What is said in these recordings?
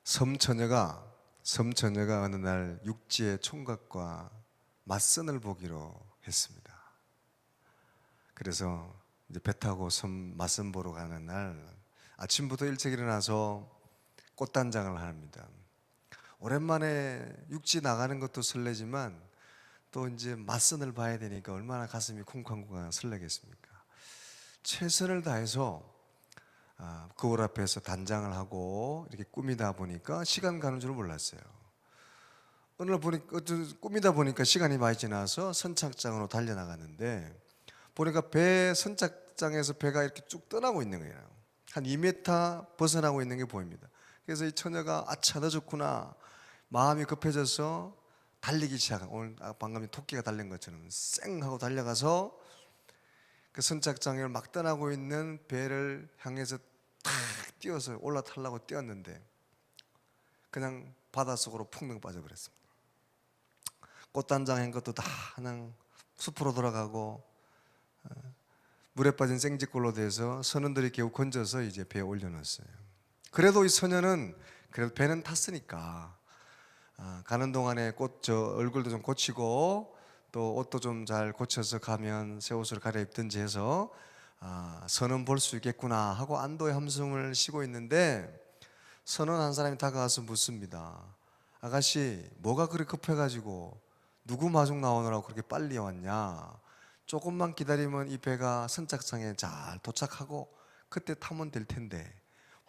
섬처녀가 어느 날 육지의 총각과 맞선을 보기로 했습니다. 그래서 이제 배 타고 맞선 보러 가는 날 아침부터 일찍 일어나서 꽃단장을 합니다. 오랜만에 육지 나가는 것도 설레지만 또 이제 맞선을 봐야 되니까 얼마나 가슴이 쿵쾅쿵쾅 설레겠습니까? 최선을 다해서 거울 앞에서 단장을 하고 이렇게 꾸미다 보니까 시간 가는 줄 몰랐어요. 어느 날 보니까 꾸미다 보니까 시간이 많이 지나서 선착장으로 달려나갔는데 보니까 선착장에서 배가 이렇게 쭉 떠나고 있는 거예요. 한 2m 벗어나고 있는 게 보입니다. 그래서 이 처녀가 아차 늦었구나 마음이 급해져서 달리기 시작한, 오늘 방금 토끼가 달린 것처럼 쌩 하고 달려가서 그 선착장을 막 떠나고 있는 배를 향해서 탁 뛰어서 올라타려고 뛰었는데 그냥 바닷속으로 풍덩 빠져버렸습니다. 꽃단장 한 것도 다 그냥 숲으로 돌아가고 물에 빠진 생쥐꼴로 돼서 선원들이 겨우 건져서 이제 배에 올려놓았어요. 그래도 이 소녀는 그래도 배는 탔으니까 가는 동안에 얼굴도 좀 고치고 또 옷도 좀 잘 고쳐서 가면 새 옷을 갈아입든지 해서 선은 볼 수 있겠구나 하고 안도의 함성을 쉬고 있는데 선원 한 사람이 다가와서 묻습니다. 아가씨 뭐가 그렇게 급해가지고 누구 마중 나오느라고 그렇게 빨리 왔냐? 조금만 기다리면 이 배가 선착장에 잘 도착하고 그때 타면 될 텐데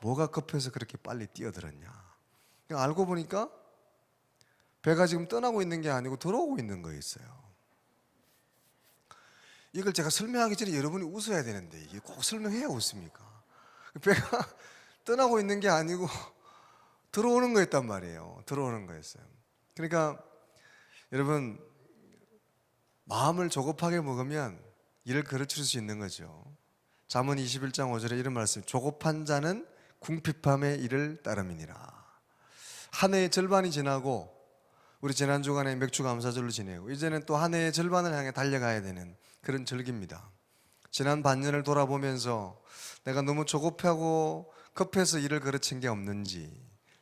뭐가 급해서 그렇게 빨리 뛰어들었냐? 알고 보니까 배가 지금 떠나고 있는 게 아니고 들어오고 있는 거였어요. 이걸 제가 설명하기 전에 여러분이 웃어야 되는데 이게 꼭 설명해야 웃습니까? 배가 떠나고 있는 게 아니고 들어오는 거였단 말이에요. 들어오는 거였어요. 그러니까 여러분 마음을 조급하게 먹으면 이를 그르칠 수 있는 거죠. 잠언 21장 5절에 이런 말씀, 조급한 자는 궁핍함의 일을 따름이니라. 한 해의 절반이 지나고 우리 지난 주간에 맥주 감사절로 지내고 이제는 또 한 해의 절반을 향해 달려가야 되는 그런 절기입니다. 지난 반년을 돌아보면서 내가 너무 조급하고 급해서 일을 그르친 게 없는지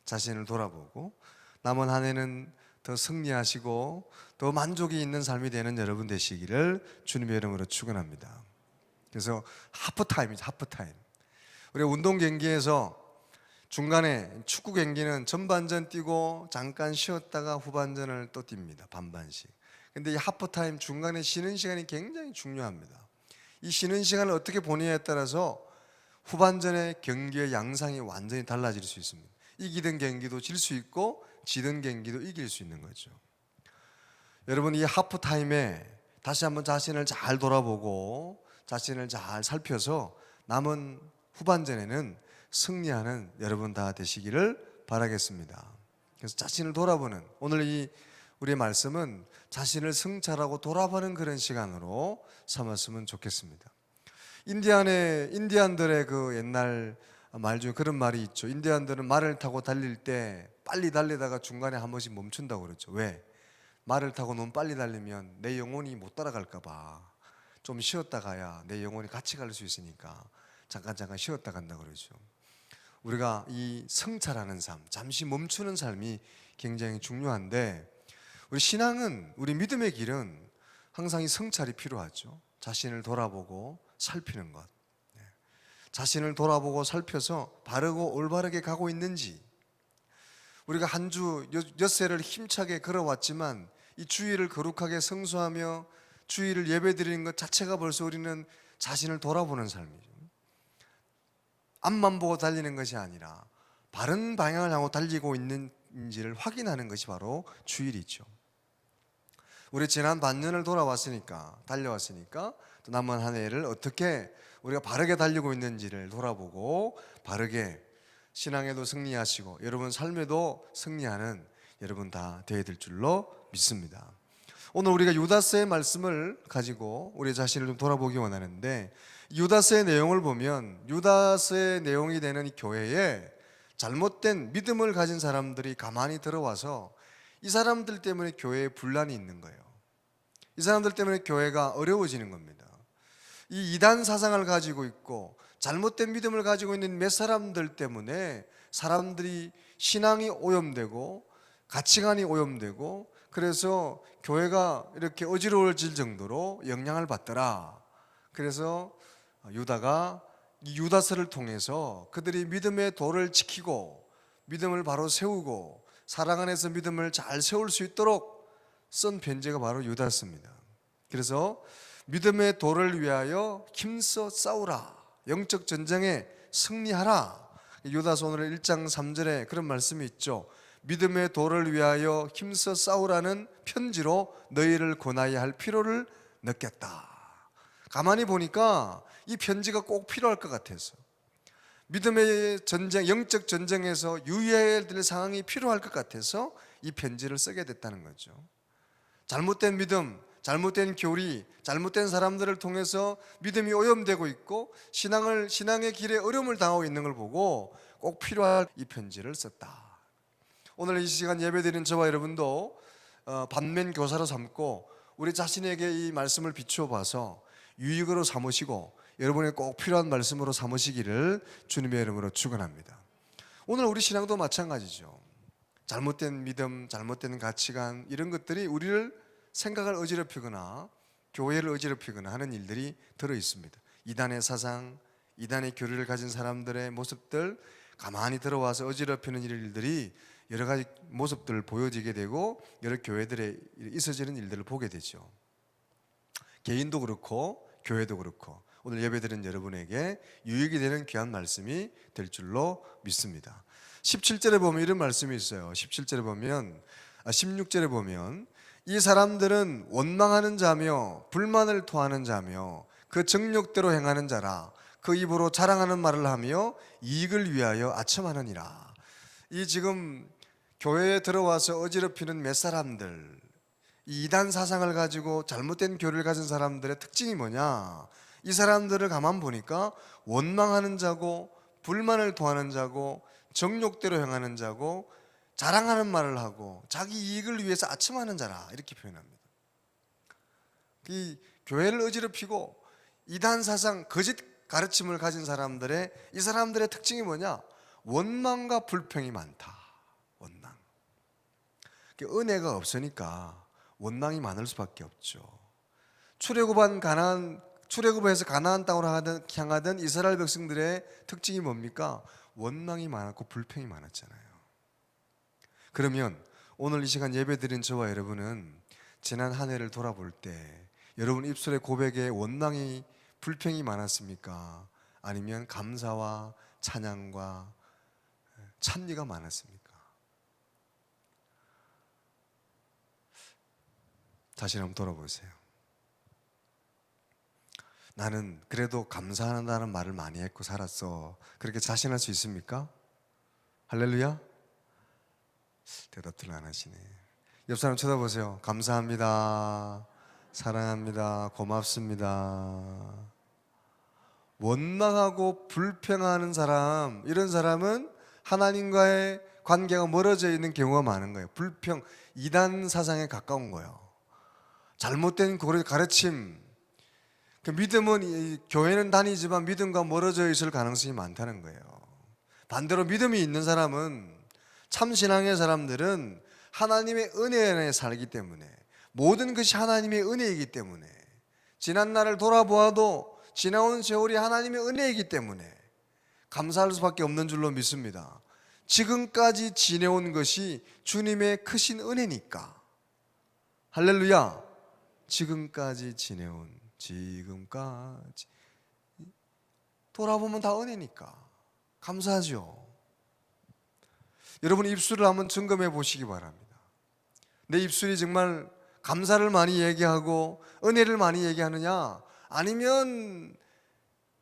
자신을 돌아보고 남은 한 해는 더 승리하시고 더 만족이 있는 삶이 되는 여러분 되시기를 주님의 이름으로 축원합니다. 그래서 하프타임이죠. 하프타임. 우리가 운동 경기에서 중간에 축구 경기는 전반전 뛰고 잠깐 쉬었다가 후반전을 또 뜁니다. 반반씩. 근데 이 하프타임 중간에 쉬는 시간이 굉장히 중요합니다. 이 쉬는 시간을 어떻게 보느냐에 따라서 후반전의 경기의 양상이 완전히 달라질 수 있습니다. 이기던 경기도 질 수 있고 지던 경기도 이길 수 있는 거죠. 여러분 이 하프타임에 다시 한번 자신을 잘 돌아보고 자신을 잘 살펴서 남은 후반전에는 승리하는 여러분 다 되시기를 바라겠습니다. 그래서 자신을 돌아보는 오늘 우리의 말씀은 자신을 성찰하고 돌아보는 그런 시간으로 삼았으면 좋겠습니다. 인디안들의 그 옛날 말 중에 그런 말이 있죠. 인디안들은 말을 타고 달릴 때 빨리 달리다가 중간에 한 번씩 멈춘다고 그러죠. 왜? 말을 타고 너무 빨리 달리면 내 영혼이 못 따라갈까 봐 좀 쉬었다 가야 내 영혼이 같이 갈 수 있으니까 잠깐 쉬었다 간다 그러죠. 우리가 이 성찰하는 삶, 잠시 멈추는 삶이 굉장히 중요한데 우리 신앙은, 우리 믿음의 길은 항상 이 성찰이 필요하죠. 자신을 돌아보고 살피는 것. 자신을 돌아보고 살펴서 바르고 올바르게 가고 있는지, 우리가 한 주 엿새를 힘차게 걸어왔지만 이 주일을 거룩하게 성수하며 주일을 예배드리는 것 자체가 벌써 우리는 자신을 돌아보는 삶이죠. 앞만 보고 달리는 것이 아니라 바른 방향을 향하고 달리고 있는지를 확인하는 것이 바로 주일이죠. 우리 지난 반년을 달려왔으니까 또 남은 한 해를 어떻게 우리가 바르게 달리고 있는지를 돌아보고 바르게 신앙에도 승리하시고 여러분 삶에도 승리하는 여러분 다 되어야 될 줄로 믿습니다. 오늘 우리가 유다서의 말씀을 가지고 우리 자신을 좀 돌아보기 원하는데 유다서의 내용을 보면 유다서의 내용이 되는 이 교회에 잘못된 믿음을 가진 사람들이 가만히 들어와서 이 사람들 때문에 교회에 분란이 있는 거예요. 이 사람들 때문에 교회가 어려워지는 겁니다. 이 이단 사상을 가지고 있고 잘못된 믿음을 가지고 있는 몇 사람들 때문에 사람들이 신앙이 오염되고 가치관이 오염되고 그래서 교회가 이렇게 어지러워질 정도로 영향을 받더라. 그래서 유다가 이 유다서를 통해서 그들이 믿음의 도를 지키고 믿음을 바로 세우고 사랑 안에서 믿음을 잘 세울 수 있도록 쓴 편지가 바로 유다서입니다. 그래서 믿음의 도를 위하여 힘써 싸우라, 영적 전쟁에 승리하라. 유다서 오늘 1장 3절에 그런 말씀이 있죠. 믿음의 도를 위하여 힘써 싸우라는 편지로 너희를 권하여야 할 필요를 느꼈다. 가만히 보니까 이 편지가 꼭 필요할 것 같아서, 믿음의 전쟁, 영적 전쟁에서 유의해야 될 상황이 필요할 것 같아서 이 편지를 쓰게 됐다는 거죠. 잘못된 믿음, 잘못된 교리, 잘못된 사람들을 통해서 믿음이 오염되고 있고 신앙의 길에 어려움을 당하고 있는 걸 보고 꼭 필요할 이 편지를 썼다. 오늘 이 시간 예배드리는 저와 여러분도 반면 교사로 삼고 우리 자신에게 이 말씀을 비추어 봐서 유익으로 삼으시고 여러분에게 꼭 필요한 말씀으로 삼으시기를 주님의 이름으로 축원합니다. 오늘 우리 신앙도 마찬가지죠. 잘못된 믿음, 잘못된 가치관 이런 것들이 우리를 생각을 어지럽히거나 교회를 어지럽히거나 하는 일들이 들어 있습니다. 이단의 사상, 이단의 교리를 가진 사람들의 모습들 가만히 들어와서 어지럽히는 일들이 여러 가지 모습들을 보여지게 되고 여러 교회들에 있어지는 일들을 보게 되죠. 개인도 그렇고 교회도 그렇고 오늘 예배드린 여러분에게 유익이 되는 귀한 말씀이 될 줄로 믿습니다. 17절에 보면 이런 말씀이 있어요. 16절에 보면 이 사람들은 원망하는 자며 불만을 토하는 자며 그 정욕대로 행하는 자라. 그 입으로 자랑하는 말을 하며 이익을 위하여 아첨하느니라. 이 지금 교회에 들어와서 어지럽히는 몇 사람들, 이 이단 사상을 가지고 잘못된 교리를 가진 사람들의 특징이 뭐냐? 이 사람들을 가만 보니까 원망하는 자고 불만을 토하는 자고 정욕대로 행하는 자고 자랑하는 말을 하고 자기 이익을 위해서 아첨하는 자라 이렇게 표현합니다. 이 교회를 어지럽히고 이단 사상, 거짓 가르침을 가진 사람들의 이 사람들의 특징이 뭐냐? 원망과 불평이 많다. 원망. 은혜가 없으니까 원망이 많을 수밖에 없죠. 출애굽에서 가나안 땅으로 향하던 이스라엘 백성들의 특징이 뭡니까? 원망이 많았고 불평이 많았잖아요. 그러면 오늘 이 시간 예배드린 저와 여러분은 지난 한 해를 돌아볼 때 여러분 입술의 고백에 원망이 불평이 많았습니까? 아니면 감사와 찬양과 찬미가 많았습니까? 자신 한번 돌아보세요. 나는 그래도 감사한다는 말을 많이 했고 살았어. 그렇게 자신할 수 있습니까? 할렐루야? 대답들 안 하시네. 옆 사람 쳐다보세요. 감사합니다. 사랑합니다. 고맙습니다. 원망하고 불평하는 사람, 이런 사람은 하나님과의 관계가 멀어져 있는 경우가 많은 거예요. 불평, 이단 사상에 가까운 거예요. 잘못된 가르침, 그 믿음은 교회는 다니지만 믿음과 멀어져 있을 가능성이 많다는 거예요. 반대로 믿음이 있는 사람은 참신앙의 사람들은 하나님의 은혜 안에 살기 때문에 모든 것이 하나님의 은혜이기 때문에 지난 날을 돌아보아도 지나온 세월이 하나님의 은혜이기 때문에 감사할 수밖에 없는 줄로 믿습니다. 지금까지 지내온 것이 주님의 크신 은혜니까. 할렐루야. 지금까지 돌아보면 다 은혜니까 감사하죠. 여러분 입술을 한번 점검해 보시기 바랍니다. 내 입술이 정말 감사를 많이 얘기하고 은혜를 많이 얘기하느냐, 아니면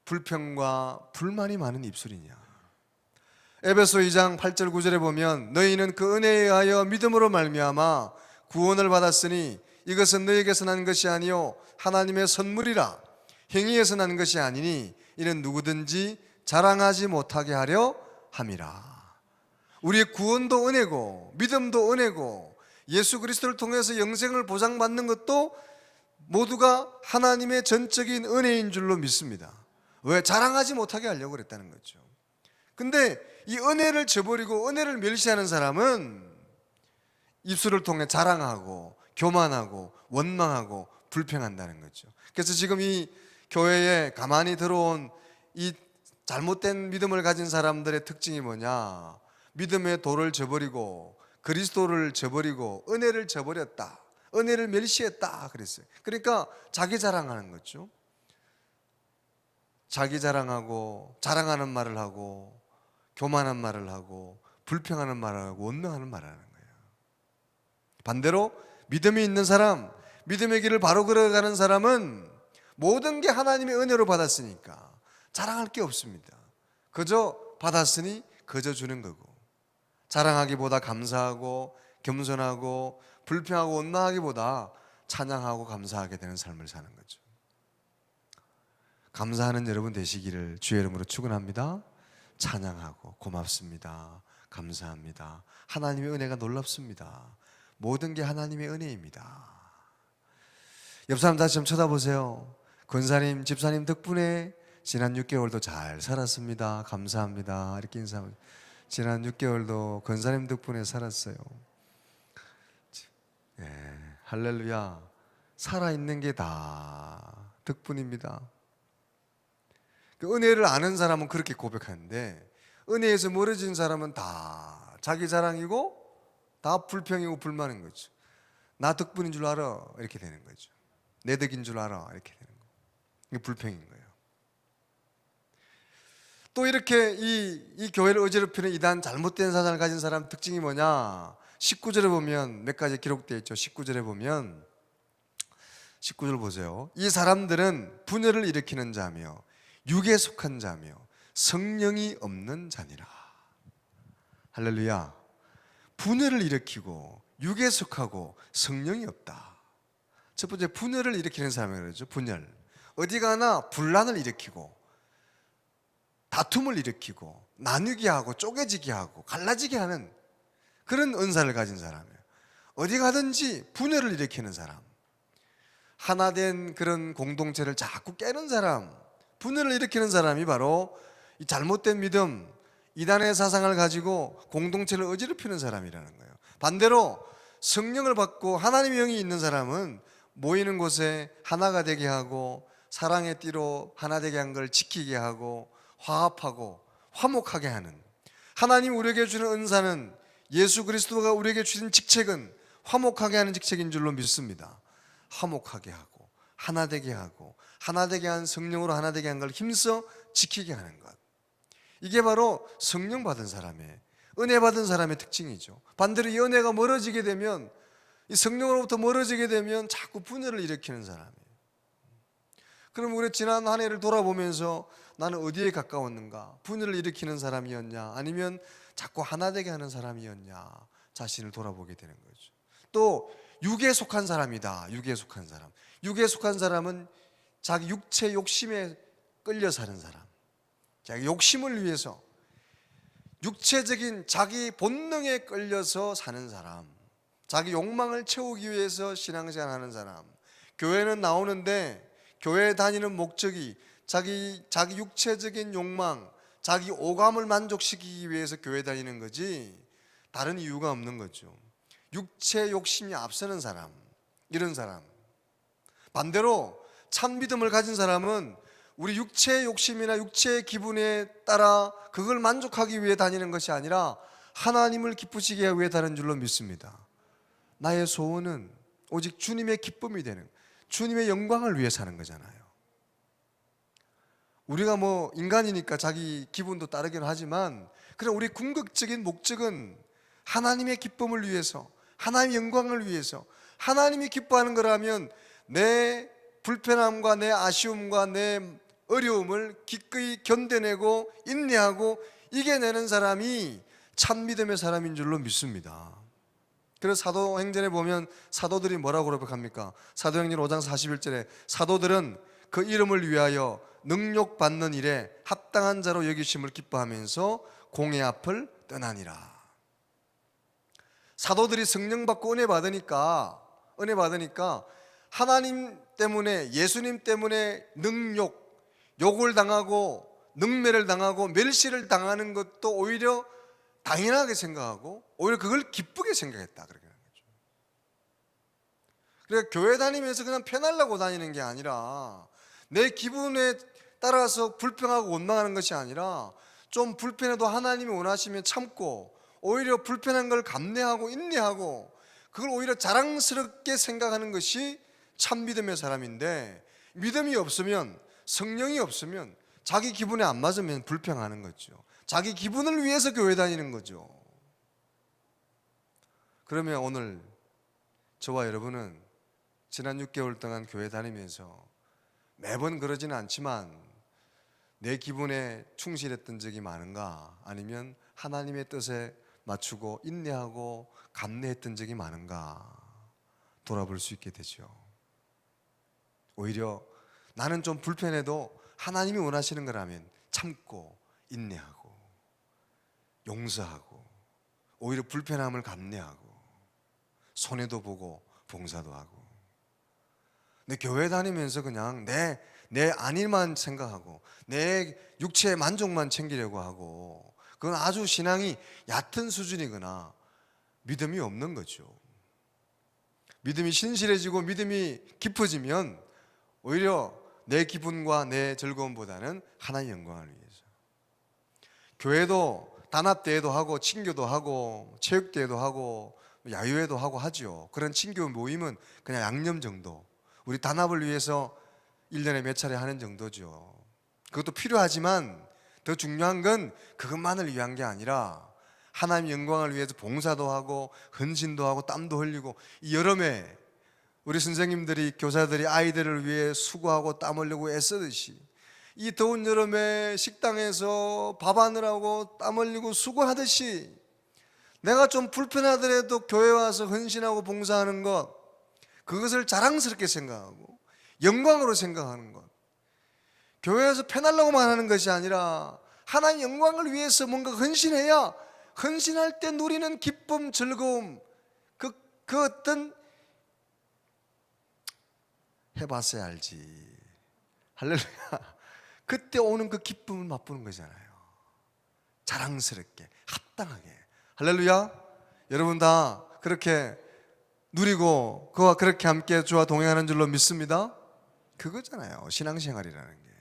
불평과 불만이 많은 입술이냐. 에베소 2장 8절 9절에 보면 너희는 그 은혜에 의하여 믿음으로 말미암아 구원을 받았으니 이것은 너희에게서 난 것이 아니요 하나님의 선물이라. 행위에서 난 것이 아니니 이는 누구든지 자랑하지 못하게 하려 함이라. 우리의 구원도 은혜고 믿음도 은혜고 예수 그리스도를 통해서 영생을 보장받는 것도 모두가 하나님의 전적인 은혜인 줄로 믿습니다. 왜? 자랑하지 못하게 하려고 그랬다는 거죠. 근데 이 은혜를 저버리고 은혜를 멸시하는 사람은 입술을 통해 자랑하고 교만하고 원망하고 불평한다는 거죠. 그래서 지금 이 교회에 가만히 들어온 이 잘못된 믿음을 가진 사람들의 특징이 뭐냐? 믿음의 도를 저버리고 그리스도를 저버리고 은혜를 저버렸다, 은혜를 멸시했다 그랬어요. 그러니까 자기 자랑하는 거죠. 자기 자랑하고 자랑하는 말을 하고 교만한 말을 하고 불평하는 말을 하고 원망하는 말을 하는 거예요. 반대로 믿음이 있는 사람, 믿음의 길을 바로 걸어가는 사람은 모든 게 하나님의 은혜로 받았으니까 자랑할 게 없습니다. 그저 받았으니 그저 주는 거고, 자랑하기보다 감사하고 겸손하고 불평하고 원망하기보다 찬양하고 감사하게 되는 삶을 사는 거죠. 감사하는 여러분 되시기를 주의 이름으로 축원합니다. 찬양하고 고맙습니다, 감사합니다. 하나님의 은혜가 놀랍습니다. 모든 게 하나님의 은혜입니다. 옆 사람 다시 좀 쳐다보세요. 권사님, 집사님 덕분에 지난 6개월도 잘 살았습니다, 감사합니다. 이렇게 인사합니다. 지난 6개월도 권사님 덕분에 살았어요. 예, 할렐루야. 살아있는 게 다 덕분입니다. 그 은혜를 아는 사람은 그렇게 고백하는데, 은혜에서 멀어진 사람은 다 자기 자랑이고 다 불평이고 불만인 거죠. 나 덕분인 줄 알아, 이렇게 되는 거죠. 내 덕인 줄 알아, 이렇게 되는 거예요. 이게 불평인 거예요. 또 이렇게 이 교회를 어지럽히는 이단 잘못된 사상을 가진 사람 특징이 뭐냐? 19절에 보면 몇 가지 기록되어 있죠. 19절에 보면 19절 보세요. 이 사람들은 분열을 일으키는 자며 육에 속한 자며 성령이 없는 자니라. 할렐루야. 분열을 일으키고 육에 속하고 성령이 없다. 첫 번째, 분열을 일으키는 사람이라고 그러죠. 분열. 어디 가나 분란을 일으키고 다툼을 일으키고 나누게 하고 쪼개지게 하고 갈라지게 하는 그런 은사를 가진 사람이에요. 어디 가든지 분열을 일으키는 사람, 하나 된 그런 공동체를 자꾸 깨는 사람, 분열을 일으키는 사람이 바로 이 잘못된 믿음, 이단의 사상을 가지고 공동체를 어지럽히는 사람이라는 거예요. 반대로 성령을 받고 하나님의 영이 있는 사람은 모이는 곳에 하나가 되게 하고 사랑의 띠로 하나 되게 한 걸 지키게 하고 화합하고 화목하게 하는, 하나님 우리에게 주는 은사는, 예수 그리스도가 우리에게 주신 직책은 화목하게 하는 직책인 줄로 믿습니다. 화목하게 하고 하나 되게 하고 하나 되게 한 성령으로 하나 되게 한 걸 힘써 지키게 하는 것, 이게 바로 성령 받은 사람의, 은혜 받은 사람의 특징이죠. 반대로 이 은혜가 멀어지게 되면, 이 성령으로부터 멀어지게 되면 자꾸 분열을 일으키는 사람이에요. 그럼 우리 지난 한 해를 돌아보면서 나는 어디에 가까웠는가? 분열을 일으키는 사람이었냐? 아니면 자꾸 하나 되게 하는 사람이었냐? 자신을 돌아보게 되는 거죠. 또 육에 속한 사람이다. 육에 속한 사람. 육에 속한 사람은 자기 육체 욕심에 끌려 사는 사람, 자기 욕심을 위해서 육체적인 자기 본능에 끌려서 사는 사람, 자기 욕망을 채우기 위해서 신앙생활하는 사람. 교회는 나오는데 교회 다니는 목적이 자기 육체적인 욕망, 자기 오감을 만족시키기 위해서 교회 다니는 거지 다른 이유가 없는 거죠. 육체 욕심이 앞서는 사람, 이런 사람. 반대로 참 믿음을 가진 사람은 우리 육체의 욕심이나 육체의 기분에 따라 그걸 만족하기 위해 다니는 것이 아니라 하나님을 기쁘시게 하기 위해 다니는 줄로 믿습니다. 나의 소원은 오직 주님의 기쁨이 되는, 주님의 영광을 위해 사는 거잖아요. 우리가 뭐 인간이니까 자기 기분도 따르긴 하지만, 그럼 우리 궁극적인 목적은 하나님의 기쁨을 위해서, 하나님의 영광을 위해서, 하나님이 기뻐하는 거라면 내 불편함과 내 아쉬움과 내 어려움을 기꺼이 견뎌내고 인내하고 이겨내는 사람이 참 믿음의 사람인 줄로 믿습니다. 그래서 사도행전에 보면 사도들이 뭐라고 고백합니까? 사도행전 5장 41절에 사도들은 그 이름을 위하여 능욕받는 일에 합당한 자로 여기심을 기뻐하면서 공회 앞을 떠나니라. 사도들이 성령 받고 은혜 받으니까 하나님 때문에, 예수님 때문에 욕을 당하고 능멸을 당하고 멸시를 당하는 것도 오히려 당연하게 생각하고 오히려 그걸 기쁘게 생각했다 그렇게 하는 거죠. 그러니까 교회 다니면서 그냥 편하려고 다니는 게 아니라 내 기분에 따라서 불평하고 원망하는 것이 아니라 좀 불편해도 하나님이 원하시면 참고 오히려 불편한 걸 감내하고 인내하고 그걸 오히려 자랑스럽게 생각하는 것이 참 믿음의 사람인데, 믿음이 없으면, 성령이 없으면 자기 기분에 안 맞으면 불평하는 거죠. 자기 기분을 위해서 교회 다니는 거죠. 그러면 오늘 저와 여러분은 지난 6개월 동안 교회 다니면서 매번 그러지는 않지만 내 기분에 충실했던 적이 많은가, 아니면 하나님의 뜻에 맞추고 인내하고 감내했던 적이 많은가 돌아볼 수 있게 되죠. 오히려 나는 좀 불편해도 하나님이 원하시는 거라면 참고 인내하고 용서하고 오히려 불편함을 감내하고 손해도 보고 봉사도 하고. 근데 교회 다니면서 그냥 내 안일만 생각하고 내 육체의 만족만 챙기려고 하고, 그건 아주 신앙이 얕은 수준이거나 믿음이 없는 거죠. 믿음이 신실해지고 믿음이 깊어지면 오히려 내 기분과 내 즐거움보다는 하나님의 영광을 위해서. 교회도 단합대회도 하고 친교도 하고 체육대회도 하고 야유회도 하고 하죠. 그런 친교 모임은 그냥 양념 정도, 우리 단합을 위해서 1년에 몇 차례 하는 정도죠. 그것도 필요하지만 더 중요한 건 그것만을 위한 게 아니라 하나님의 영광을 위해서 봉사도 하고 헌신도 하고 땀도 흘리고, 이 여름에 우리 선생님들이 교사들이 아이들을 위해 수고하고 땀 흘리고 애쓰듯이 이 더운 여름에 식당에서 밥 하느라고 땀 흘리고 수고하듯이 내가 좀 불편하더라도 교회 와서 헌신하고 봉사하는 것, 그것을 자랑스럽게 생각하고 영광으로 생각하는 것, 교회에서 편하려고만 하는 것이 아니라 하나님 영광을 위해서 뭔가 헌신해야 헌신할 때 누리는 기쁨, 즐거움, 그 어떤, 해봤어야 알지. 할렐루야. 그때 오는 그 기쁨을 맛보는 거잖아요. 자랑스럽게, 합당하게. 할렐루야. 여러분 다 그렇게 누리고 그와 그렇게 함께 주와 동행하는 줄로 믿습니다. 그거잖아요, 신앙생활이라는 게.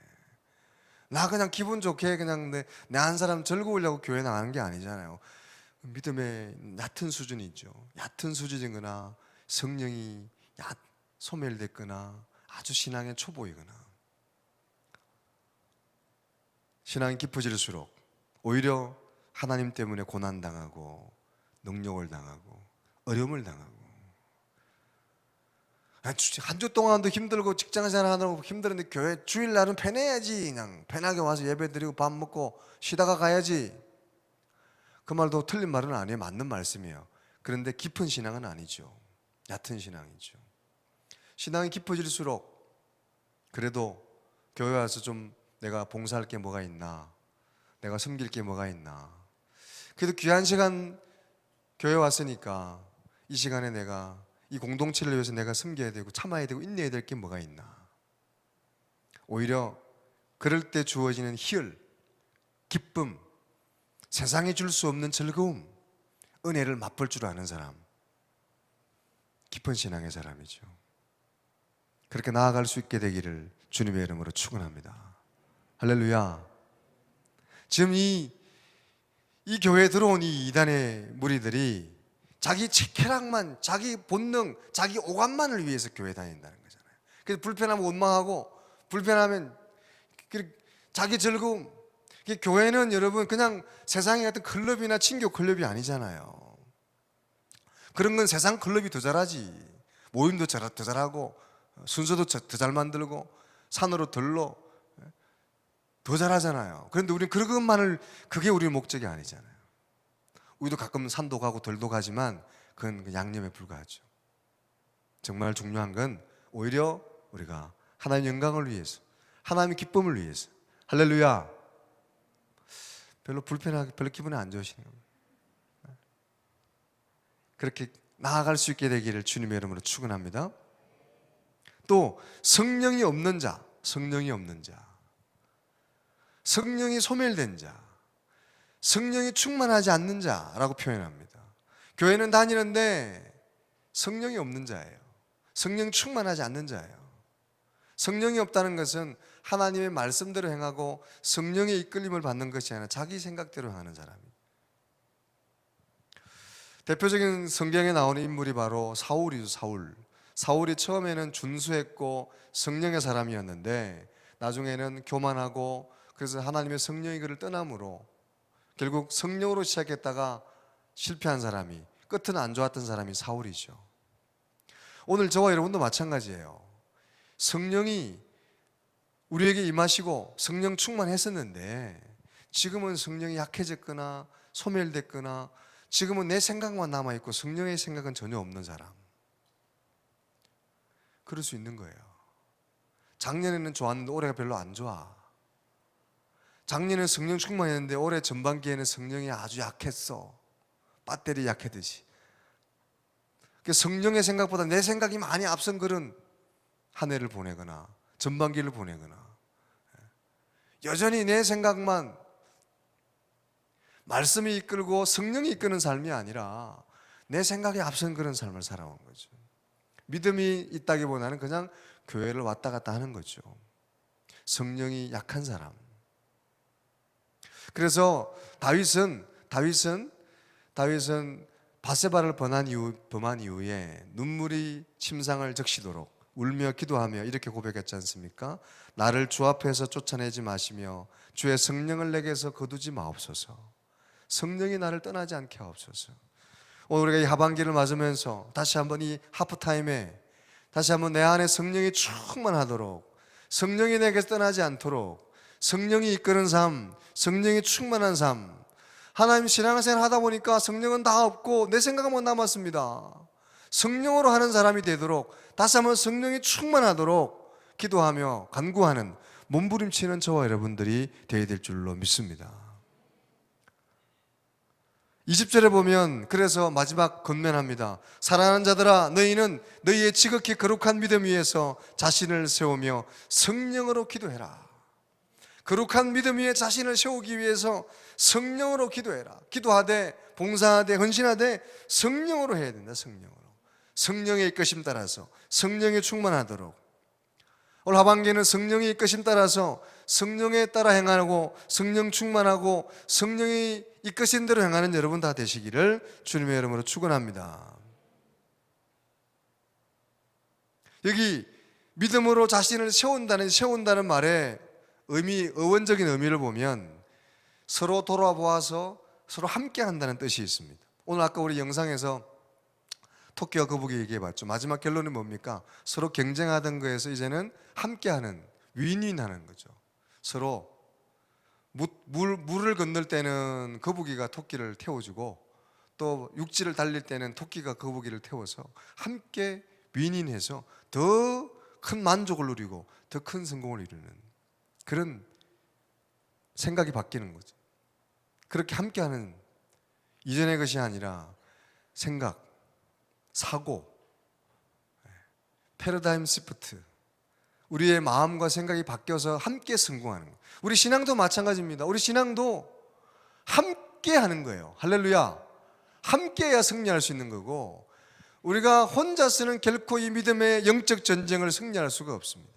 나 그냥 기분 좋게 그냥 내 한 사람 즐거우려고 교회 나가는 게 아니잖아요. 믿음의 얕은 수준이죠. 얕은 수준이거나 성령이 소멸됐거나 아주 신앙의 초보이거나. 신앙이 깊어질수록 오히려 하나님 때문에 고난당하고 능력을 당하고 어려움을 당하고, 한 주 동안도 힘들고 직장생활 하느라고 힘들었는데 교회 주일날은 편해야지, 그냥 편하게 와서 예배드리고 밥 먹고 쉬다가 가야지. 그 말도 틀린 말은 아니에요. 맞는 말씀이에요. 그런데 깊은 신앙은 아니죠. 얕은 신앙이죠. 신앙이 깊어질수록 그래도 교회 와서 좀 내가 봉사할 게 뭐가 있나, 내가 섬길 게 뭐가 있나, 그래도 귀한 시간 교회 왔으니까 이 시간에 내가 이 공동체를 위해서 내가 섬겨야 되고 참아야 되고 인내해야 될 게 뭐가 있나. 오히려 그럴 때 주어지는 희열, 기쁨, 세상에 줄 수 없는 즐거움, 은혜를 맛볼 줄 아는 사람, 깊은 신앙의 사람이죠. 그렇게 나아갈 수 있게 되기를 주님의 이름으로 축원합니다. 할렐루야. 지금 이 교회에 들어온 이 이단의 무리들이 자기 쾌락만, 자기 본능, 자기 오감만을 위해서 교회 다닌다는 거잖아요. 그래서 불편하면 원망하고, 불편하면 자기 즐거움. 교회는 여러분 그냥 세상의 같은 클럽이나 친교 클럽이 아니잖아요. 그런 건 세상 클럽이 더 잘하지. 모임도 더 잘하고 순서도 더 잘 만들고 산으로 들러 더 잘하잖아요. 그런데 우리는 그게 우리의 목적이 아니잖아요. 우리도 가끔 산도 가고 들도 가지만 그건 양념에 불과하죠. 정말 중요한 건 오히려 우리가 하나님의 영광을 위해서, 하나님의 기쁨을 위해서. 할렐루야. 별로 기분이 안 좋으시네요. 그렇게 나아갈 수 있게 되기를 주님의 이름으로 축원합니다. 또 성령이 없는 자. 성령이 소멸된 자, 성령이 충만하지 않는 자라고 표현합니다. 교회는 다니는데 성령이 없는 자예요. 성령 충만하지 않는 자예요. 성령이 없다는 것은 하나님의 말씀대로 행하고 성령의 이끌림을 받는 것이 아니라 자기 생각대로 하는 사람입니다. 대표적인 성경에 나오는 인물이 바로 사울이죠. 사울이 처음에는 준수했고 성령의 사람이었는데 나중에는 교만하고, 그래서 하나님의 성령이 그를 떠남으로 결국 성령으로 시작했다가 실패한 사람이, 끝은 안 좋았던 사람이 사울이죠. 오늘 저와 여러분도 마찬가지예요. 성령이 우리에게 임하시고 성령 충만했었는데 지금은 성령이 약해졌거나 소멸됐거나 지금은 내 생각만 남아있고 성령의 생각은 전혀 없는 사람, 그럴 수 있는 거예요. 작년에는 좋았는데 올해가 별로 안 좋아. 작년에 성령 충만했는데 올해 전반기에는 성령이 아주 약했어. 배터리 약해듯이. 성령의 생각보다 내 생각이 많이 앞선 그런 한 해를 보내거나 전반기를 보내거나, 여전히 내 생각만 말씀이 이끌고 성령이 이끄는 삶이 아니라 내 생각에 앞선 그런 삶을 살아온 거죠. 믿음이 있다기보다는 그냥 교회를 왔다 갔다 하는 거죠. 성령이 약한 사람. 그래서 다윗은 바세바를 범한 이후에 눈물이 침상을 적시도록 울며 기도하며 이렇게 고백했지 않습니까? 나를 주 앞에서 쫓아내지 마시며 주의 성령을 내게서 거두지 마옵소서. 성령이 나를 떠나지 않게 하옵소서. 오늘 우리가 이 하반기를 맞으면서 다시 한번 이 하프타임에 다시 한번 내 안에 성령이 충만하도록, 성령이 내게서 떠나지 않도록, 성령이 이끄는 삶, 성령이 충만한 삶. 하나님 신앙생활 하다 보니까 성령은 다 없고 내 생각만 남았습니다. 성령으로 하는 사람이 되도록, 다시 한번 성령이 충만하도록 기도하며 간구하는, 몸부림치는 저와 여러분들이 되어야 될 줄로 믿습니다. 20절에 보면 그래서 마지막 권면합니다. 사랑하는 자들아, 너희는 너희의 지극히 거룩한 믿음 위에서 자신을 세우며 성령으로 기도해라. 거룩한 믿음 위에 자신을 세우기 위해서 성령으로 기도해라. 기도하되 봉사하되 헌신하되 성령으로 해야 된다. 성령의 이끄심 따라서 성령에 충만하도록. 오늘 하반기에는 성령의 이끄심 따라서 성령에 따라 행하고 성령 충만하고 성령이 이끄신 대로 행하는 여러분 다 되시기를 주님의 이름으로 축원합니다. 여기 믿음으로 자신을 세운다는 말에 어원적인 의미를 보면 서로 돌아보아서 서로 함께 한다는 뜻이 있습니다. 오늘 아까 우리 영상에서 토끼와 거북이 얘기해봤죠. 마지막 결론은 뭡니까? 서로 경쟁하던 거에서 이제는 함께하는, 윈윈하는 거죠. 서로 물을 건널 때는 거북이가 토끼를 태워주고 또 육지를 달릴 때는 토끼가 거북이를 태워서 함께 윈윈해서 더 큰 만족을 누리고 더 큰 성공을 이루는 그런 생각이 바뀌는 거죠. 그렇게 함께하는, 이전의 것이 아니라 생각, 사고, 패러다임 시프트, 우리의 마음과 생각이 바뀌어서 함께 성공하는 거예요. 우리 신앙도 마찬가지입니다. 우리 신앙도 함께 하는 거예요. 할렐루야. 함께 해야 승리할 수 있는 거고, 우리가 혼자서는 결코 이 믿음의 영적 전쟁을 승리할 수가 없습니다.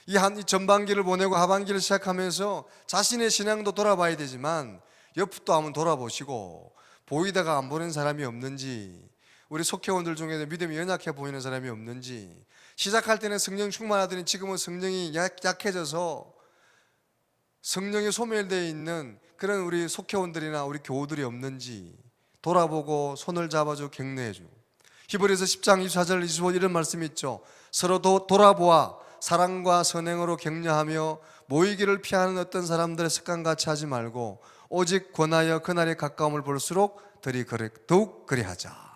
이 전반기를 보내고 하반기를 시작하면서 자신의 신앙도 돌아봐야 되지만 옆도 한번 돌아보시고, 보이다가 안 보는 사람이 없는지, 우리 속회원들 중에도 믿음이 연약해 보이는 사람이 없는지, 시작할 때는 성령 충만하더니 지금은 성령이 약해져서 성령이 소멸되어 있는 그런 우리 속회원들이나 우리 교우들이 없는지 돌아보고 손을 잡아주고 격려해주고. 히브리서 10장 24절 25절 이런 말씀이 있죠. 서로 돌아보아 사랑과 선행으로 격려하며 모이기를 피하는 어떤 사람들의 습관같이 하지 말고 오직 권하여 그날의 가까움을 볼수록 더욱 그리하자.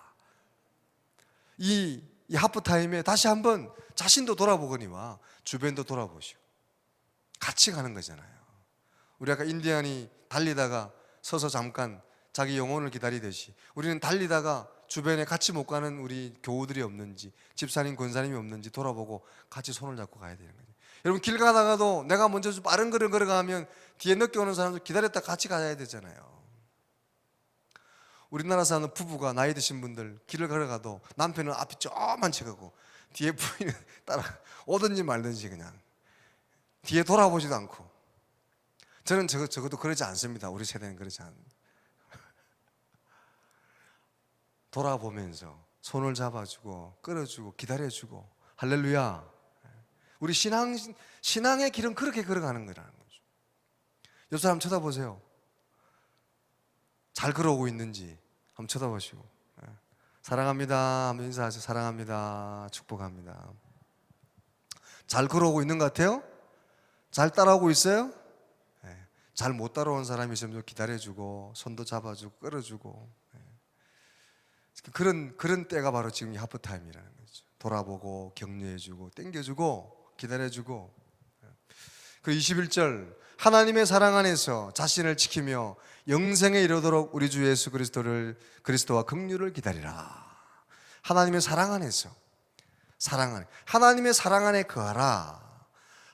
이 하프타임에 다시 한번 자신도 돌아보거니와 주변도 돌아보시고 같이 가는 거잖아요. 우리 아까 인디안이 달리다가 서서 잠깐 자기 영혼을 기다리듯이 우리는 달리다가 주변에 같이 못 가는 우리 교우들이 없는지, 집사님, 권사님이 없는지 돌아보고 같이 손을 잡고 가야 되는 거예요. 여러분 길 가다가도 내가 먼저 좀 빠른 걸음 걸어가면 뒤에 늦게 오는 사람도 기다렸다 같이 가야 되잖아요. 우리나라 사는 부부가 나이 드신 분들 길을 걸어가도 남편은 앞이 조금만 쳐가고 뒤에 부인은 따라 오든지 말든지 그냥 뒤에 돌아보지도 않고. 저는 적어도 그러지 않습니다. 우리 세대는 그러지 않습니다. 돌아보면서 손을 잡아주고 끌어주고 기다려주고. 할렐루야. 우리 신앙의 길은 그렇게 걸어가는 거라는 거죠. 옆 사람 쳐다보세요. 잘 걸어오고 있는지 한번 쳐다보시고. 사랑합니다 한번 인사하세요. 사랑합니다, 축복합니다. 잘 걸어오고 있는 것 같아요? 잘 따라오고 있어요? 잘 못 따라온 사람이 있으면 기다려주고 손도 잡아주고 끌어주고. 그런 때가 바로 지금 이 하프타임이라는 거죠. 돌아보고 격려해주고 땡겨주고 기다려주고. 그 21절, 하나님의 사랑 안에서 자신을 지키며 영생에 이르도록 우리 주 예수 그리스도와 긍휼을 기다리라. 하나님의 사랑 안에서, 하나님의 사랑 안에 거하라.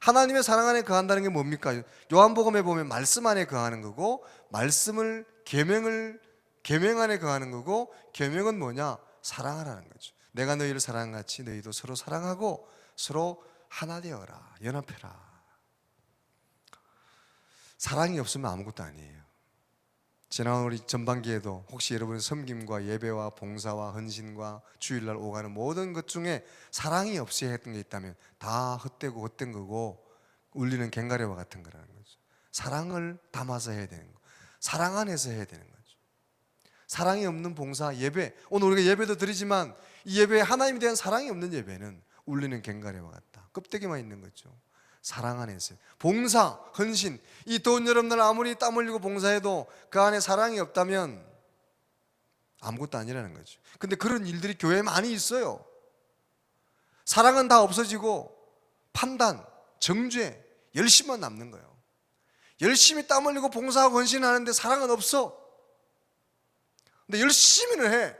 하나님의 사랑 안에 거한다는 게 뭡니까? 요한복음에 보면 말씀 안에 거하는 거고, 말씀을 계명 안에 거하는 거고, 계명은 뭐냐? 사랑하라는 거죠. 내가 너희를 사랑같이 너희도 서로 사랑하고 서로 하나 되어라, 연합해라. 사랑이 없으면 아무것도 아니에요. 지난 우리 전반기에도 혹시 여러분의 섬김과 예배와 봉사와 헌신과 주일날 오가는 모든 것 중에 사랑이 없이 했던 게 있다면 다 헛되고 헛된 거고 울리는 갱가리와 같은 거라는 거죠. 사랑을 담아서 해야 되는 거, 사랑 안에서 해야 되는 거죠. 사랑이 없는 봉사, 예배, 오늘 우리가 예배도 드리지만 이 예배에 하나님에 대한 사랑이 없는 예배는 울리는 갱가리와 같다. 껍데기만 있는 거죠. 사랑 안에서 봉사, 헌신, 이 더운 여름날 아무리 땀 흘리고 봉사해도 그 안에 사랑이 없다면 아무것도 아니라는 거죠. 근데 그런 일들이 교회에 많이 있어요. 사랑은 다 없어지고 판단, 정죄, 열심만 남는 거예요. 열심히 땀 흘리고 봉사하고 헌신하는데 사랑은 없어. 근데 열심히는 해.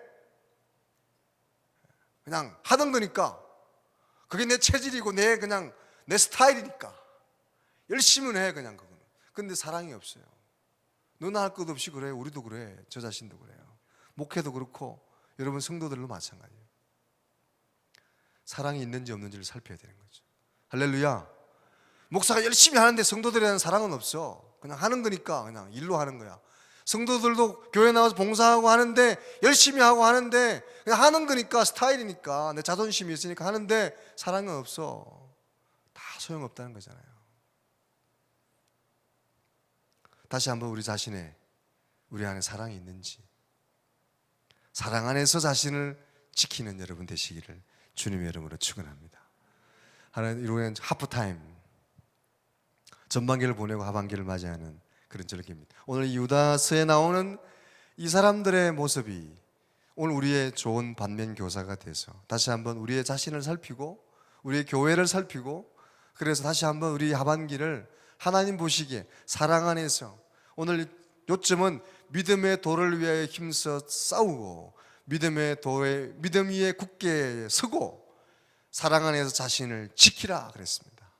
그냥 하던 거니까. 그게 내 체질이고 내 스타일이니까 열심히는 해, 그냥 그거는. 근데 사랑이 없어요. 너나 할 것 없이 그래. 우리도 그래. 저 자신도 그래요. 목회도 그렇고 여러분 성도들도 마찬가지예요. 사랑이 있는지 없는지를 살펴야 되는 거죠. 할렐루야. 목사가 열심히 하는데 성도들에 대한 사랑은 없어. 그냥 하는 거니까 그냥 일로 하는 거야. 성도들도 교회 나와서 봉사하고 하는데 열심히 하고 하는데 그냥 하는 거니까, 스타일이니까, 내 자존심이 있으니까 하는데 사랑은 없어. 다 소용없다는 거잖아요. 다시 한번 우리 안에 사랑이 있는지, 사랑 안에서 자신을 지키는 여러분 되시기를 주님의 이름으로 축원합니다. 하나님, 이번엔 하프타임, 전반기를 보내고 하반기를 맞이하는 그런 절기입니다. 오늘 유다서에 나오는 이 사람들의 모습이 오늘 우리의 좋은 반면 교사가 돼서 다시 한번 우리의 자신을 살피고 우리의 교회를 살피고, 그래서 다시 한번 우리 하반기를 하나님 보시기에 사랑 안에서, 오늘 요점은 믿음의 도를 위하여 힘써 싸우고 믿음 위에 굳게 서고 사랑 안에서 자신을 지키라 그랬습니다.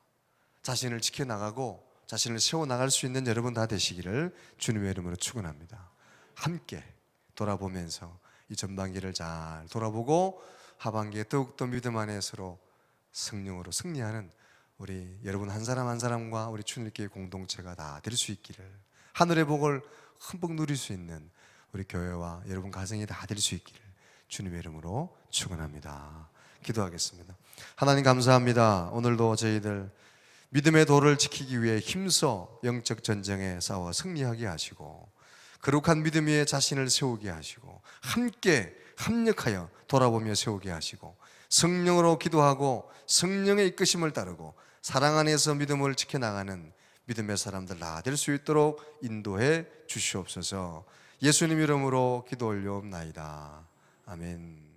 자신을 지켜나가고 자신을 세워나갈 수 있는 여러분 다 되시기를 주님의 이름으로 축원합니다. 함께 돌아보면서 이 전반기를 잘 돌아보고 하반기에 더욱더 믿음 안에 서로 성령으로 승리하는 우리 여러분 한 사람 한 사람과 우리 주님께 공동체가 다 될 수 있기를, 하늘의 복을 흠뻑 누릴 수 있는 우리 교회와 여러분 가정이 다 될 수 있기를 주님의 이름으로 축원합니다. 기도하겠습니다. 하나님 감사합니다. 오늘도 저희들 믿음의 도를 지키기 위해 힘써 영적 전쟁에 싸워 승리하게 하시고 거룩한 믿음 위에 자신을 세우게 하시고 함께 합력하여 돌아보며 세우게 하시고 성령으로 기도하고 성령의 이끄심을 따르고 사랑 안에서 믿음을 지켜나가는 믿음의 사람들 다 될 수 있도록 인도해 주시옵소서. 예수님 이름으로 기도 올려옵나이다. 아멘.